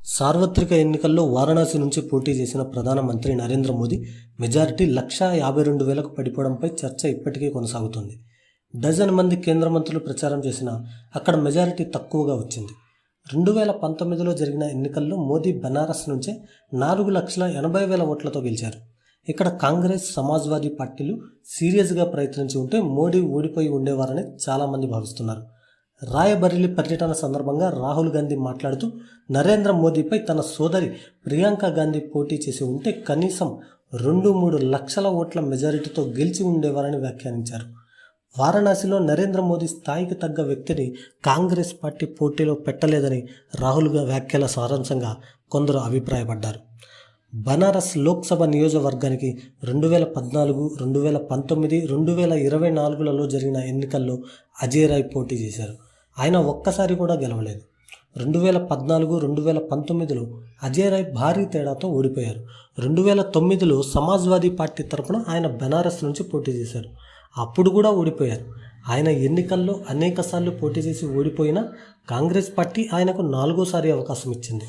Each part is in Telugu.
సార్వత్రిక ఎన్నికల్లో వారణాసి నుంచి పోటీ చేసిన ప్రధానమంత్రి నరేంద్ర మోదీ మెజారిటీ 1,52,000కు పడిపోవడంపై చర్చ ఇప్పటికీ కొనసాగుతుంది. డజన్ మంది కేంద్ర మంత్రులు ప్రచారం చేసినా అక్కడ మెజారిటీ తక్కువగా వచ్చింది. 2019లో జరిగిన ఎన్నికల్లో మోదీ బనారస్ నుంచే 4,80,000 ఓట్లతో గెలిచారు. ఇక్కడ కాంగ్రెస్, సమాజ్వాదీ పార్టీలు సీరియస్గా ప్రయత్నించి ఉంటే మోడీ ఓడిపోయి ఉండేవారని చాలామంది భావిస్తున్నారు. రాయబరేలీ పర్యటన సందర్భంగా రాహుల్ గాంధీ మాట్లాడుతూ నరేంద్ర మోదీపై తన సోదరి ప్రియాంక గాంధీ పోటీ చేసి ఉంటే కనీసం 2-3 లక్షల ఓట్ల మెజారిటీతో గెలిచి ఉండేవారని వ్యాఖ్యానించారు. వారణాసిలో నరేంద్ర మోదీ స్థాయికి తగ్గ వ్యక్తిని కాంగ్రెస్ పార్టీ పోటీలో పెట్టలేదని రాహుల్ వ్యాఖ్యల సారాంశంగా కొందరు అభిప్రాయపడ్డారు. బనారస్ లోక్సభ నియోజకవర్గానికి 2014, 2019, 2024లలో జరిగిన ఎన్నికల్లో అజయ్ రాయ్ పోటీ చేశారు. ఆయన ఒక్కసారి కూడా గెలవలేదు. 2014, 2019లో అజయ్ రాయ్ భారీ తేడాతో ఓడిపోయారు. 2009లో సమాజ్వాదీ పార్టీ తరఫున ఆయన బనారస్ నుంచి పోటీ చేశారు. అప్పుడు కూడా ఓడిపోయారు. ఆయన ఎన్నికల్లో అనేకసార్లు పోటీ చేసి ఓడిపోయినా కాంగ్రెస్ పార్టీ ఆయనకు 4వ అవకాశం ఇచ్చింది.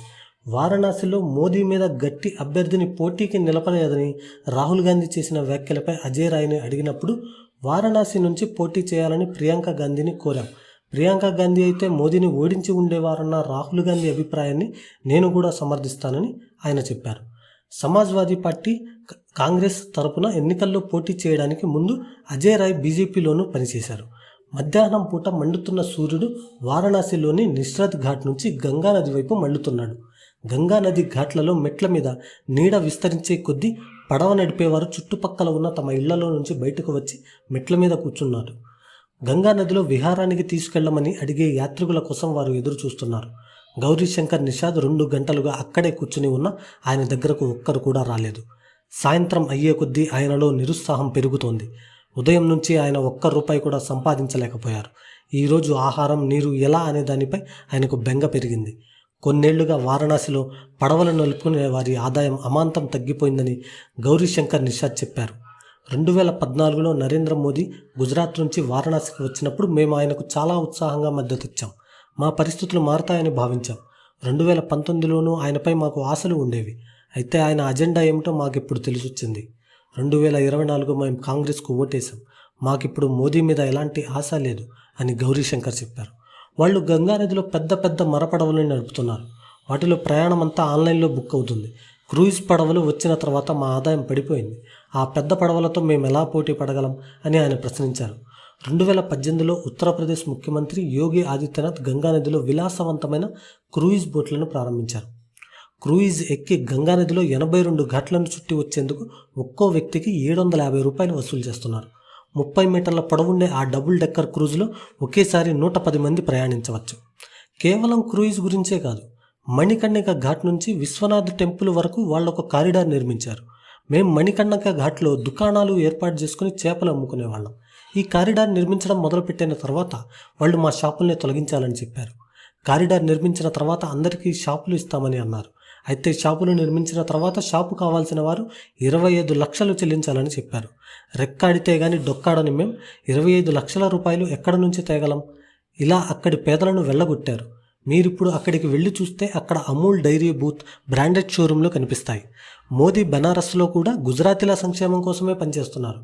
వారణాసిలో మోదీ మీద గట్టి అభ్యర్థిని పోటీకి నిలపలేదని రాహుల్ గాంధీ చేసిన వ్యాఖ్యలపై అజయ్ రాయ్ని అడిగినప్పుడు వారణాసి నుంచి పోటీ చేయాలని ప్రియాంక గాంధీని కోరాం. ప్రియాంక గాంధీ అయితే మోదీని ఓడించి ఉండేవారన్న రాహుల్ గాంధీ అభిప్రాయాన్ని నేను కూడా సమర్థిస్తానని ఆయన చెప్పారు. సమాజ్వాదీ పార్టీ, కాంగ్రెస్ తరపున ఎన్నికల్లో పోటీ చేయడానికి ముందు అజయ్ రాయ్ బీజేపీలోనూ పనిచేశారు. మధ్యాహ్నం పూట మండుతున్న సూర్యుడు వారణాసిలోని నిస్రత్ ఘాట్ నుంచి గంగా నది వైపు మళ్లుతున్నాడు. గంగా నది ఘాట్లలో మెట్ల మీద నీడ విస్తరించే కొద్దీ పడవ నడిపేవారు చుట్టుపక్కల ఉన్న తమ ఇళ్లలో నుంచి బయటకు వచ్చి మెట్ల మీద కూర్చున్నారు. గంగా నదిలో విహారానికి తీసుకెళ్లమని అడిగే యాత్రికుల కోసం వారు ఎదురు చూస్తున్నారు. గౌరీశంకర్ నిషాద్ 2 గంటలుగా అక్కడే కూర్చుని ఉన్న ఆయన దగ్గరకు ఒక్కరు కూడా రాలేదు. సాయంత్రం అయ్యే కొద్దీ ఆయనలో నిరుత్సాహం పెరుగుతోంది. ఉదయం నుంచి ఆయన ₹1 కూడా సంపాదించలేకపోయారు. ఈరోజు ఆహారం, నీరు ఎలా అనే దానిపై ఆయనకు బెంగ పెరిగింది. కొన్నేళ్లుగా వారణాసిలో పడవలు నలుపుకునే వారి ఆదాయం అమాంతం తగ్గిపోయిందని గౌరీశంకర్ నిషాద్ చెప్పారు. 2014లో నరేంద్ర మోదీ గుజరాత్ నుంచి వారణాసికి వచ్చినప్పుడు మేము ఆయనకు చాలా ఉత్సాహంగా మద్దతిచ్చాం. మా పరిస్థితులు మారతాయని భావించాం. 2019లోనూ ఆయనపై మాకు ఆశలు ఉండేవి. అయితే ఆయన అజెండా ఏమిటో మాకిప్పుడు తెలిసొచ్చింది. 2024 మేము కాంగ్రెస్కు ఓటేశాం. మాకిప్పుడు మోదీ మీద ఎలాంటి ఆశ లేదు అని గౌరీశంకర్ చెప్పారు. వాళ్ళు గంగానదిలో పెద్ద పెద్ద మరపడవలను నడుపుతున్నారు. వాటిలో ప్రయాణం అంతా ఆన్లైన్లో బుక్ అవుతుంది. క్రూయిజ్ పడవలు వచ్చిన తర్వాత మా ఆదాయం పడిపోయింది. ఆ పెద్ద పడవలతో మేము ఎలా పోటీ పడగలం అని ఆయన ప్రశ్నించారు. 2018లో ఉత్తరప్రదేశ్ ముఖ్యమంత్రి యోగి ఆదిత్యనాథ్ గంగానదిలో విలాసవంతమైన క్రూయిజ్ బోట్లను ప్రారంభించారు. క్రూయిజ్ ఎక్కి గంగానదిలో 82 ఘాట్లను చుట్టి వచ్చేందుకు ఒక్కో వ్యక్తికి ₹750 వసూలు చేస్తున్నారు. 30 మీటర్ల పొడవుండే ఆ డబుల్ డెక్కర్ క్రూజ్లో ఒకేసారి 110 మంది ప్రయాణించవచ్చు. కేవలం క్రూయిజ్ గురించే కాదు, మణికర్ణిక ఘాట్ నుంచి విశ్వనాథ్ టెంపుల్ వరకు వాళ్ళొక కారిడార్ నిర్మించారు. మేము మణికర్ణిక ఘాట్లో దుకాణాలు ఏర్పాటు చేసుకుని చేపలు అమ్ముకునేవాళ్ళం. ఈ కారిడార్ నిర్మించడం మొదలుపెట్టిన తర్వాత వాళ్ళు మా షాపుల్ని తొలగించాలని చెప్పారు. కారిడార్ నిర్మించిన తర్వాత అందరికీ షాపులు ఇస్తామని అన్నారు. అయితే షాపులు నిర్మించిన తర్వాత షాపు కావాల్సిన వారు 25 లక్షలు చెల్లించాలని చెప్పారు. రెక్కాడితే గాని డొక్కాడని మేము 25 లక్షల రూపాయలు ఎక్కడి నుంచి తేగలం? ఇలా అక్కడి పేదలను వెళ్ళగొట్టారు. మీరిప్పుడు అక్కడికి వెళ్ళి చూస్తే అక్కడ అమూల్ డైరీ బూత్, బ్రాండెడ్ షోరూంలు కనిపిస్తాయి. మోదీ బనారస్లో కూడా గుజరాతీల సంక్షేమం కోసమే పనిచేస్తున్నారు.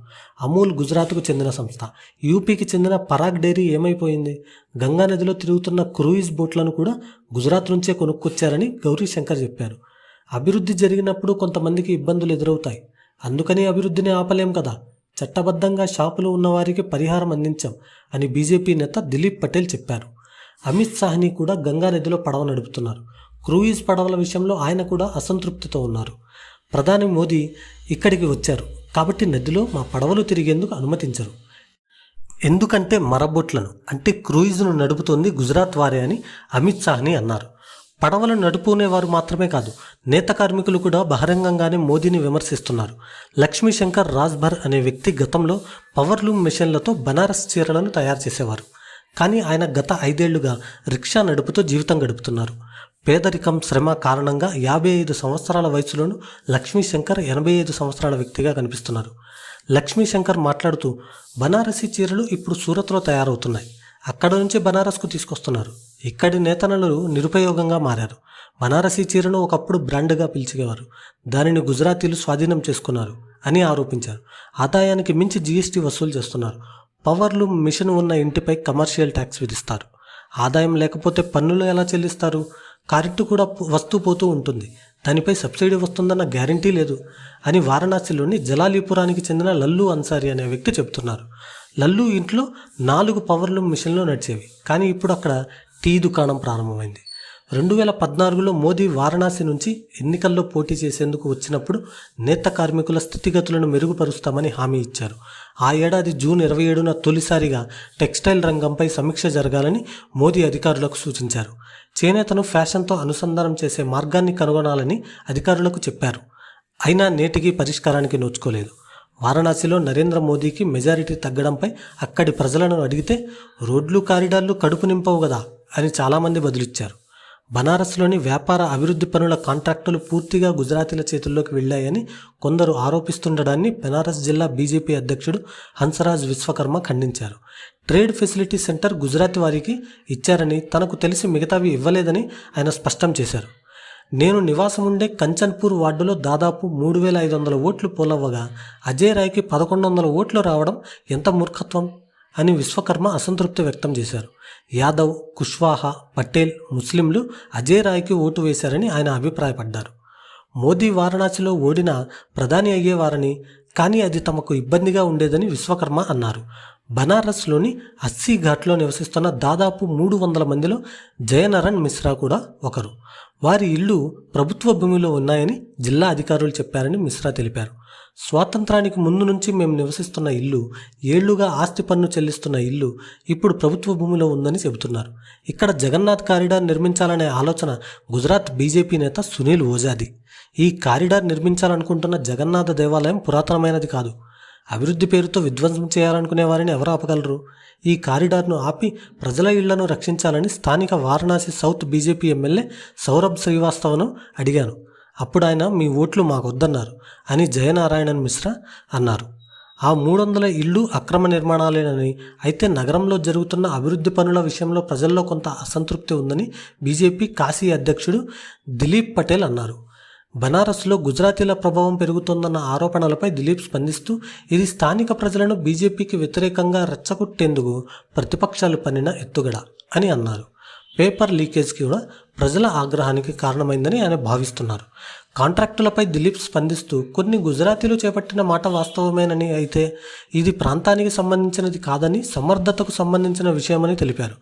అమూల్ గుజరాత్కు చెందిన సంస్థ. యూపీకి చెందిన పరాగ్ డైరీ ఏమైపోయింది? గంగానదిలో తిరుగుతున్న క్రూయిజ్ బోట్లను కూడా గుజరాత్ నుంచే కొనుక్కొచ్చారని గౌరీశంకర్ చెప్పారు. అభివృద్ధి జరిగినప్పుడు కొంతమందికి ఇబ్బందులు ఎదురవుతాయి. అందుకని అభివృద్ధిని ఆపలేం కదా. చట్టబద్ధంగా షాపులు ఉన్నవారికి పరిహారం అందించాం అని బీజేపీ నేత దిలీప్ పటేల్ చెప్పారు. అమిత్ షాని కూడా గంగానదిలో పడవ నడుపుతున్నారు. క్రూయిజ్ పడవల విషయంలో ఆయన కూడా అసంతృప్తితో ఉన్నారు. ప్రధాని మోదీ ఇక్కడికి వచ్చారు కాబట్టి నదిలో మా పడవలు తిరిగేందుకు అనుమతించరు. ఎందుకంటే మరబోట్లను అంటే క్రూయిజ్ను నడుపుతోంది గుజరాత్ వారే అని అమిత్ షాని అన్నారు. పడవలు నడుపుకునేవారు మాత్రమే కాదు, నేత కార్మికులు కూడా బహిరంగంగానే మోదీని విమర్శిస్తున్నారు. లక్ష్మీశంకర్ రాజ్భర్ అనే వ్యక్తి గతంలో పవర్లూమ్ మెషిన్లతో బనారస్ చీరలను తయారు చేసేవారు. కానీ ఆయన గత 5 ఏళ్లుగా రిక్షా నడుపుతూ జీవితం గడుపుతున్నారు. పేదరికం, శ్రమ కారణంగా 55 సంవత్సరాల వయసులోనూ లక్ష్మీశంకర్ 85 సంవత్సరాల వ్యక్తిగా కనిపిస్తున్నారు. లక్ష్మీశంకర్ మాట్లాడుతూ బనారసీ చీరలు ఇప్పుడు సూరత్లో తయారవుతున్నాయి. అక్కడ నుంచి బనారస్కు తీసుకొస్తున్నారు. ఇక్కడి నేతలు నిరుపయోగంగా మారారు. బనారసీ చీరను ఒకప్పుడు బ్రాండ్గా పిలిచేవారు. దానిని గుజరాతీలు స్వాధీనం చేసుకున్నారు అని ఆరోపించారు. ఆదాయానికి మించి జీఎస్టీ వసూలు చేస్తున్నారు. పవర్లు మిషన్ ఉన్న ఇంటిపై కమర్షియల్ ట్యాక్స్ విధిస్తారు. ఆదాయం లేకపోతే పన్నులు ఎలా చెల్లిస్తారు? కరెంటు కూడా వస్తూ పోతూ ఉంటుంది. దానిపై సబ్సిడీ వస్తుందన్న గ్యారంటీ లేదు అని వారణాసిలోని జలాలీపురానికి చెందిన లల్లు అన్సారీ అనే వ్యక్తి చెబుతున్నారు. లల్లు ఇంట్లో 4 పవర్లు మిషన్లు నడిచేవి. కానీ ఇప్పుడు అక్కడ టీ దుకాణం ప్రారంభమైంది. 2014లో మోదీ వారణాసి నుంచి ఎన్నికల్లో పోటీ చేసేందుకు వచ్చినప్పుడు నేత కార్మికుల స్థితిగతులను మెరుగుపరుస్తామని హామీ ఇచ్చారు. ఆ ఏడాది జూన్ 27న తొలిసారిగా టెక్స్టైల్ రంగంపై సమీక్ష జరగాలని మోదీ అధికారులకు సూచించారు. చేనేతను ఫ్యాషన్తో అనుసంధానం చేసే మార్గాన్ని కనుగొనాలని అధికారులకు చెప్పారు. అయినా నేటికి పరిష్కారానికి నోచుకోలేదు. వారణాసిలో నరేంద్ర మోదీకి మెజారిటీ తగ్గడంపై అక్కడి ప్రజలను అడిగితే రోడ్లు కారిడార్లు కడుపు నింపవు కదా అని చాలామంది బదులిచ్చారు. బనారస్లోని వ్యాపార అభివృద్ధి పనుల కాంట్రాక్టులు పూర్తిగా గుజరాతీల చేతుల్లోకి వెళ్లాయని కొందరు ఆరోపిస్తుండడాన్ని బనారస్ జిల్లా బీజేపీ అధ్యక్షుడు హన్సరాజ్ విశ్వకర్మ ఖండించారు. ట్రేడ్ ఫెసిలిటీ సెంటర్ గుజరాతీ వారికి ఇచ్చారని, తనకు తెలిసి మిగతావి ఇవ్వలేదని ఆయన స్పష్టం చేశారు. నేను నివాసం ఉండే కంచన్పూర్ వార్డులో దాదాపు 3500 ఓట్లు పోలవ్వగా అజయ్ రాయ్కి 1100 ఓట్లు రావడం ఎంత మూర్ఖత్వం అని విశ్వకర్మ అసంతృప్తి వ్యక్తం చేశారు. యాదవ్, కుష్వాహా, పటేల్, ముస్లింలు అజయ్ రాయ్కి ఓటు వేశారని ఆయన అభిప్రాయపడ్డారు. మోదీ వారణాసిలో ఓడినా ప్రధాని అయ్యేవారని, కానీ అది తమకు ఇబ్బందిగా ఉండేదని విశ్వకర్మ అన్నారు. బనారస్లోని 80 ఘాట్లో నివసిస్తున్న దాదాపు 300 మందిలో జయనరణ్ మిశ్రా కూడా ఒకరు. వారి ఇళ్లు ప్రభుత్వ భూమిలో ఉన్నాయని జిల్లా అధికారులు చెప్పారని మిశ్రా తెలిపారు. స్వాతంత్రానికి ముందు నుంచి మేము నివసిస్తున్న ఇల్లు, ఏళ్లుగా ఆస్తి పన్ను చెల్లిస్తున్న ఇల్లు ఇప్పుడు ప్రభుత్వ భూమిలో ఉందని చెబుతున్నారు. ఇక్కడ జగన్నాథ్ కారిడార్ నిర్మించాలనే ఆలోచన గుజరాత్ బీజేపీ నేత సునీల్ ఓజాది. ఈ కారిడార్ నిర్మించాలనుకుంటున్న జగన్నాథ దేవాలయం పురాతనమైనది కాదు. అభివృద్ధి పేరుతో విధ్వంసం చేయాలనుకునే వారిని ఎవరు ఆపగలరు? ఈ కారిడార్ను ఆపి ప్రజల ఇళ్లను రక్షించాలని స్థానిక Varanasi south BJP MLA Saurabh శ్రీవాస్తవను అడిగాను. అప్పుడు ఆయన మీ ఓట్లు మాకొద్దన్నారు అని జయనారాయణన్ మిశ్రా అన్నారు. ఆ 300 ఇళ్ళు అక్రమ నిర్మాణాలేనని, అయితే నగరంలో జరుగుతున్న అభివృద్ధి పనుల విషయంలో ప్రజల్లో కొంత అసంతృప్తి ఉందని బీజేపీ కాశీ అధ్యక్షుడు దిలీప్ పటేల్ అన్నారు. బనారస్లో గుజరాతీల ప్రభావం పెరుగుతోందన్న ఆరోపణలపై దిలీప్ స్పందిస్తూ ఇది స్థానిక ప్రజలను బీజేపీకి వ్యతిరేకంగా రెచ్చగొట్టేందుకు ప్రతిపక్షాలు పన్నిన ఎత్తుగడ అని అన్నారు. పేపర్ లీకేజ్ కూడా ప్రజల ఆగ్రహానికి కారణమైందని ఆయన భావిస్తున్నారు. కాంట్రాక్టులపై దిలీప్ స్పందిస్తూ కొన్ని గుజరాతీలు చేపట్టిన మాట వాస్తవమేనని, అయితే ఇది ప్రాంతానికి సంబంధించినది కాదని, సమర్థతకు సంబంధించిన విషయమని తెలిపారు.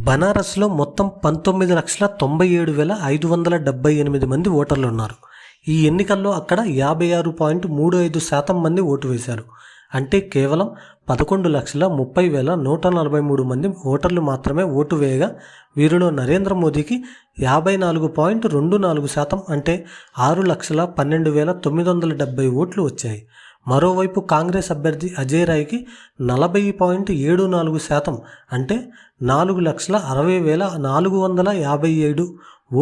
బనారస్లో మొత్తం 19,97,578 మంది ఓటర్లు ఉన్నారు. ఈ ఎన్నికల్లో అక్కడ 56.35% మంది ఓటు వేశారు. అంటే కేవలం 11,30,143 మంది ఓటర్లు మాత్రమే ఓటు వేయగా వీరిలో నరేంద్ర మోదీకి 54.24% అంటే 6,12,970 ఓట్లు వచ్చాయి. మరోవైపు కాంగ్రెస్ అభ్యర్థి అజయ్ రాయ్కి 40.74% అంటే 4,60,457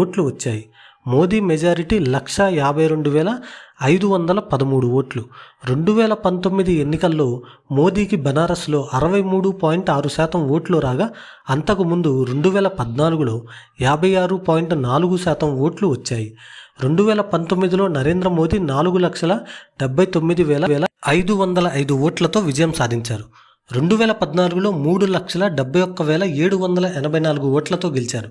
ఓట్లు వచ్చాయి. మోదీ మెజారిటీ 1,52,513 ఓట్లు. 2019 ఎన్నికల్లో మోదీకి బనారస్లో 63.6% ఓట్లు రాగా అంతకుముందు 2014లో 56.4% ఓట్లు వచ్చాయి. 2019లో నరేంద్ర మోదీ 4,79,505 ఓట్లతో విజయం సాధించారు. 2014లో 3,71,784 ఓట్లతో గెలిచారు.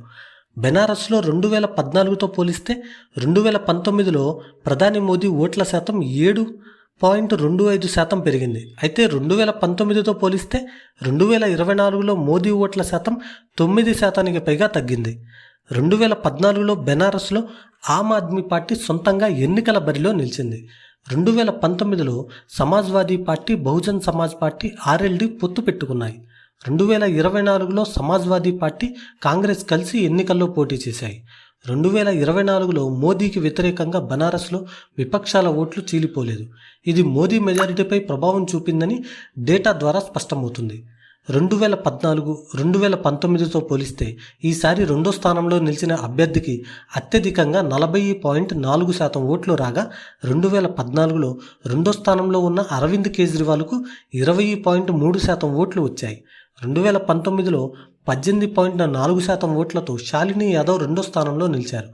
బెనారస్లో 2014తో పోలిస్తే 2019లో ప్రధాని మోదీ ఓట్ల శాతం 7.25% పెరిగింది. అయితే 2019తో పోలిస్తే 2024లో మోదీ ఓట్ల శాతం 9%కి పైగా తగ్గింది. 2014లో బెనారస్లో ఆమ్ ఆద్మీ పార్టీ సొంతంగా ఎన్నికల బరిలో నిలిచింది. 2019లో Samajwadi Party, Bahujan Samaj Party, RLD పొత్తు పెట్టుకున్నాయి. 2024లో సమాజ్వాదీ పార్టీ, కాంగ్రెస్ కలిసి ఎన్నికల్లో పోటీ చేశాయి. 2024లో మోదీకి వ్యతిరేకంగా బనారస్లో విపక్షాల ఓట్లు చీలిపోలేదు. ఇది మోదీ మెజారిటీపై ప్రభావం చూపిందని డేటా ద్వారా స్పష్టమవుతుంది. 2014, 2019తో పోలిస్తే ఈసారి రెండో స్థానంలో నిలిచిన అభ్యర్థికి అత్యధికంగా 40.4% ఓట్లు రాగా 2014లో రెండో స్థానంలో ఉన్న అరవింద్ కేజ్రీవాల్కు 20.3% ఓట్లు వచ్చాయి. 2019లో 18.4% ఓట్లతో శాలిని యాదవ్ రెండో స్థానంలో నిలిచారు.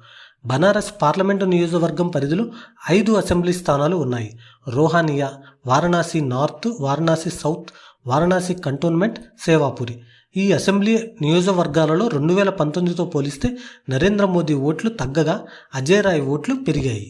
బనారస్ పార్లమెంటు నియోజకవర్గం పరిధిలో 5 అసెంబ్లీ స్థానాలు ఉన్నాయి. Rohania, Varanasi North, Varanasi South, Varanasi Cantonment, Sevapuri. ఈ అసెంబ్లీ నియోజకవర్గాలలో 2019తో పోలిస్తే నరేంద్ర మోదీ ఓట్లు తగ్గగా అజయ్ రాయ్ ఓట్లు పెరిగాయి.